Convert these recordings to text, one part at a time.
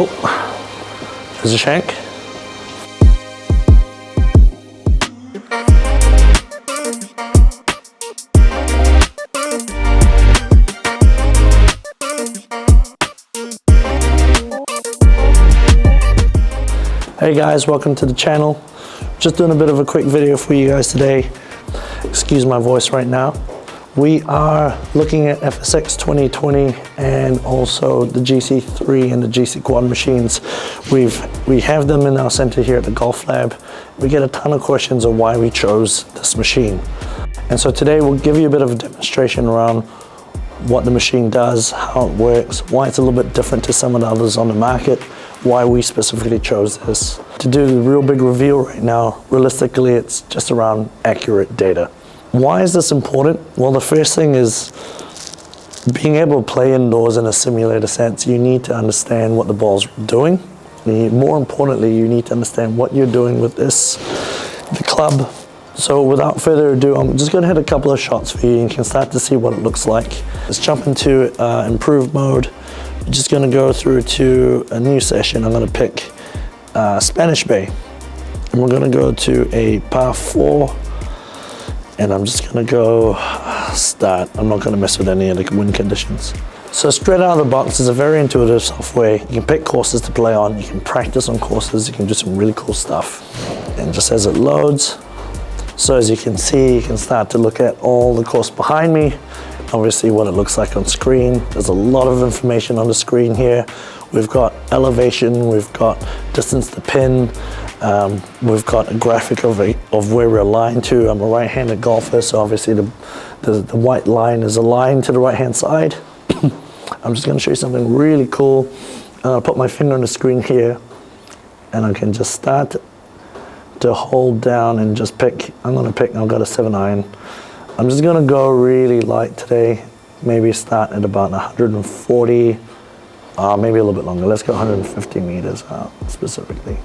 Oh, there's a shank. Hey guys, welcome to the channel. Just doing a bit of a quick video for you guys today. Excuse my voice right now. We are looking at FSX 2020 and also the GC3 and the GC Quad machines. We have them in our center here at the Golf Lab. We get a ton of questions on why we chose this machine. And so today we'll give you a bit of a demonstration around what the machine does, how it works, why it's a little bit different to some of the others on the market, why we specifically chose this. To do the real big reveal right now, realistically, it's just around accurate data. Why is this important? Well, the first thing is being able to play indoors in a simulator sense, you need to understand what the ball's doing. More importantly, you need to understand what you're doing with the club. So without further ado, I'm just gonna hit a couple of shots for you and you can start to see what it looks like. Let's jump into improved mode. I'm just gonna go through to a new session. I'm gonna pick Spanish Bay. And we're gonna go to a par 4. And I'm just gonna go start. I'm not gonna mess with any of the wind conditions. So straight out of the box is a very intuitive software. You can pick courses to play on. You can practice on courses. You can do some really cool stuff. And just as it loads, so as you can see, you can start to look at all the course behind me. Obviously what it looks like on screen. There's a lot of information on the screen here. We've got elevation, we've got distance to pin, we've got a graphic of where we're aligned to. I'm a right-handed golfer, so obviously the white line is aligned to the right-hand side. I'm just gonna show you something really cool. I'll put my finger on the screen here, and I can just start to hold down and just pick. I've got a 7 iron. I'm just gonna go really light today, maybe start at about 140, maybe a little bit longer. Let's go 150 meters out specifically.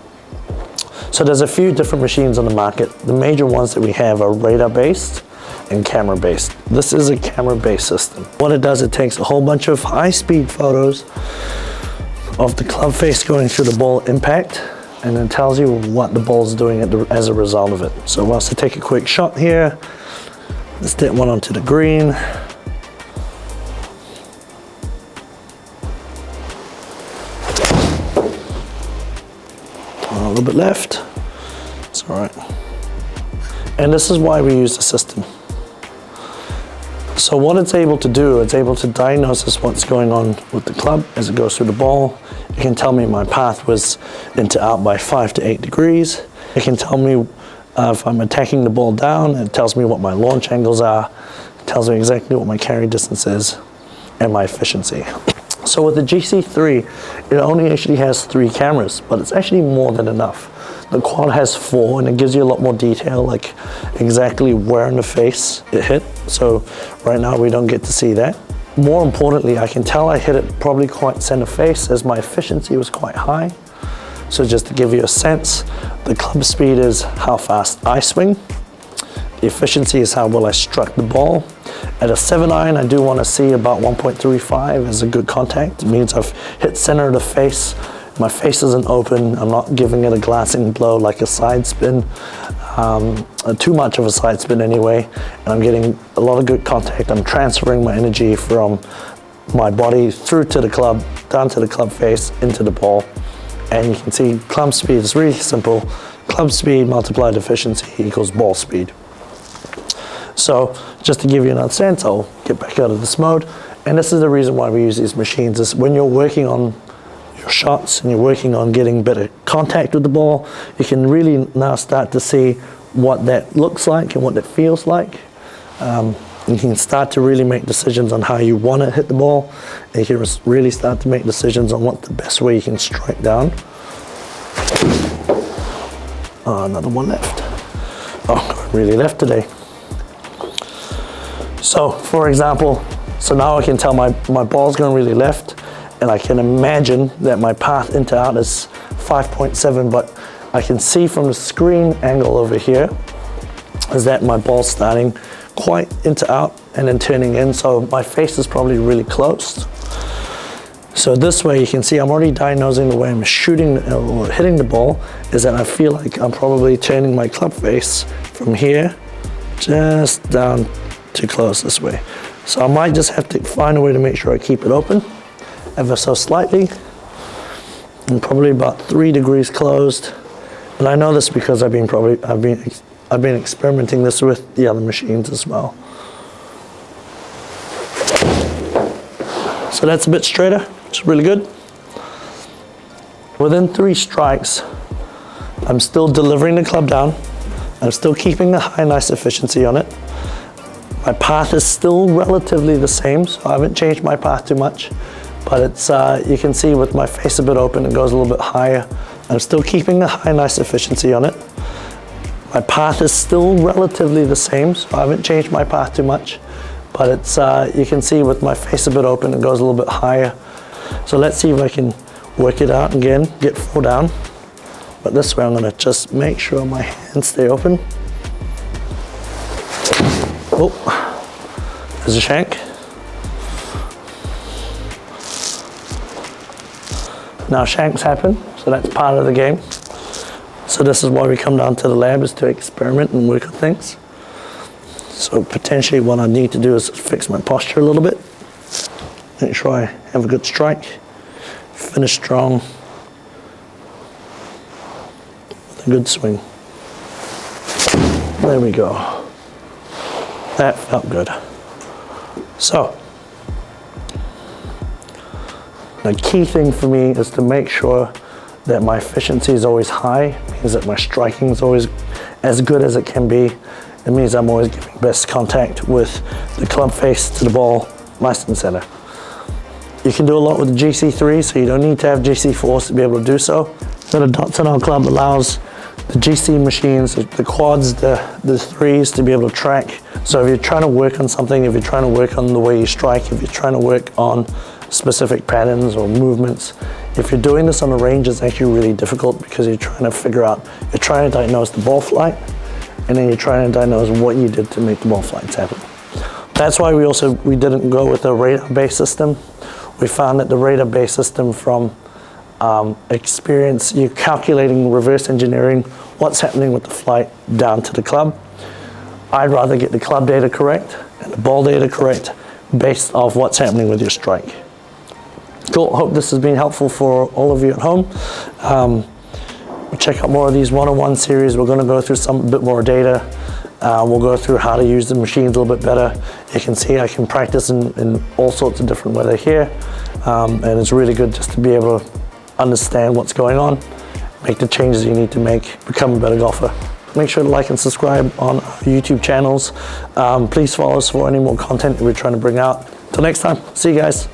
So there's a few different machines on the market. The major ones that we have are radar-based and camera-based. This is a camera-based system. What it does, it takes a whole bunch of high-speed photos of the club face going through the ball impact, and then tells you what the ball's doing as a result of it. So whilst I take a quick shot here, let's get one onto the green. A little bit left, it's all right. And this is why we use the system. So what it's able to do, it's able to diagnose what's going on with the club as it goes through the ball. It can tell me my path was in to out by 5 to 8 degrees. It can tell me if I'm attacking the ball down. It tells me what my launch angles are. It tells me exactly what my carry distance is and my efficiency. So with the GC3, it only actually has 3 cameras, but it's actually more than enough. The Quad has 4, and it gives you a lot more detail, like exactly where in the face it hit. So right now we don't get to see that. More importantly, I can tell I hit it probably quite center face, as my efficiency was quite high. So just to give you a sense, the club speed is how fast I swing. The efficiency is how well I struck the ball. At a 7 iron, I do want to see about 1.35 as a good contact. It means I've hit center of the face. My face isn't open. I'm not giving it a glancing blow like a side spin, too much of a side spin anyway. And I'm getting a lot of good contact. I'm transferring my energy from my body through to the club, down to the club face, into the ball. And you can see club speed is really simple. Club speed multiplied efficiency equals ball speed. So just to give you another sense, I'll get back out of this mode. And this is the reason why we use these machines, is when you're working on your shots and you're working on getting better contact with the ball, you can really now start to see what that looks like and what that feels like. You can start to really make decisions on how you want to hit the ball. And you can really start to make decisions on what's the best way you can strike down. Another one left. Oh, really left today. So for example, so now I can tell my ball's going really left, and I can imagine that my path into out is 5.7, but I can see from the screen angle over here is that my ball's starting quite into out and then turning in, so my face is probably really close. So this way you can see I'm already diagnosing the way I'm shooting or hitting the ball is that I feel like I'm probably turning my club face from here just down to close this way. So I might just have to find a way to make sure I keep it open ever so slightly, and probably about 3 degrees closed. And I know this because I've been experimenting this with the other machines as well. So that's a bit straighter, which is really good. Within 3 strikes, I'm still delivering the club down. I'm still keeping the high nice efficiency on it. My path is still relatively the same, so I haven't changed my path too much. But it's, you can see with my face a bit open, it goes a little bit higher. I'm still keeping the high nice efficiency on it. My path is still relatively the same, so I haven't changed my path too much. But it's, you can see with my face a bit open, it goes a little bit higher. So let's see if I can work it out again, get 4 down. But this way I'm gonna just make sure my hands stay open. Oh, there's a shank. Now shanks happen, so that's part of the game. So this is why we come down to the lab, is to experiment and work on things. So potentially what I need to do is fix my posture a little bit. Make sure I have a good strike, finish strong, with a good swing. There we go. That felt good. So, the key thing for me is to make sure that my efficiency is always high, means that my striking is always as good as it can be. It means I'm always giving best contact with the club face to the ball, nice and center. You can do a lot with the GC3, so you don't need to have GC4s to be able to do so. So the .10 club allows the GC machines, the quads, the threes to be able to track. So if you're trying to work on something, if you're trying to work on the way you strike, if you're trying to work on specific patterns or movements, if you're doing this on a range, it's actually really difficult because you're trying to figure out, you're trying to diagnose the ball flight, and then you're trying to diagnose what you did to make the ball flights happen. That's why we didn't go with a radar-based system. We found that the radar-based system, from experience, you're calculating, reverse engineering what's happening with the flight down to the club. I'd rather get the club data correct and the ball data correct based off what's happening with your strike. Cool, hope this has been helpful for all of you at home. Check out more of these 101 series. We're going to go through a bit more data. We'll go through how to use the machines a little bit better. You can see I can practice in all sorts of different weather here. And it's really good just to be able to understand what's going on, make the changes you need to make, become a better golfer. Make sure to like and subscribe on our YouTube channels. Please follow us for any more content that we're trying to bring out. Till next time, see you guys.